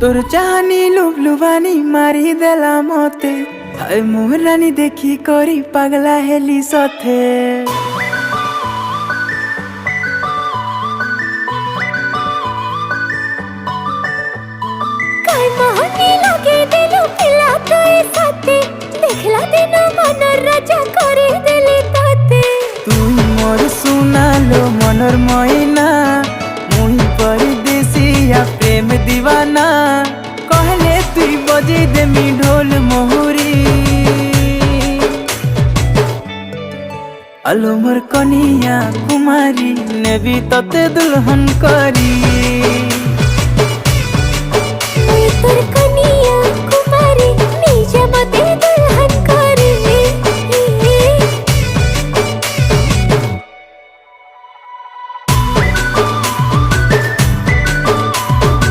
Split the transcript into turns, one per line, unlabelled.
तोर चाहनी लुबलुबानी मारी देला मते हाय मोहरानी देखी करी पगला हेली सथे।
लगे दिलु पिला तोय साथे देखला दिन मन राजा करे देली ताते।
तुई मोर सुनालो मनर महीना मुई परदेसिया प्रेम दीवाना कहले तुई बजे देमी ढोल मोहरी। अलो मोर कनिया कुमारी नेबी तते दुल्हन करी।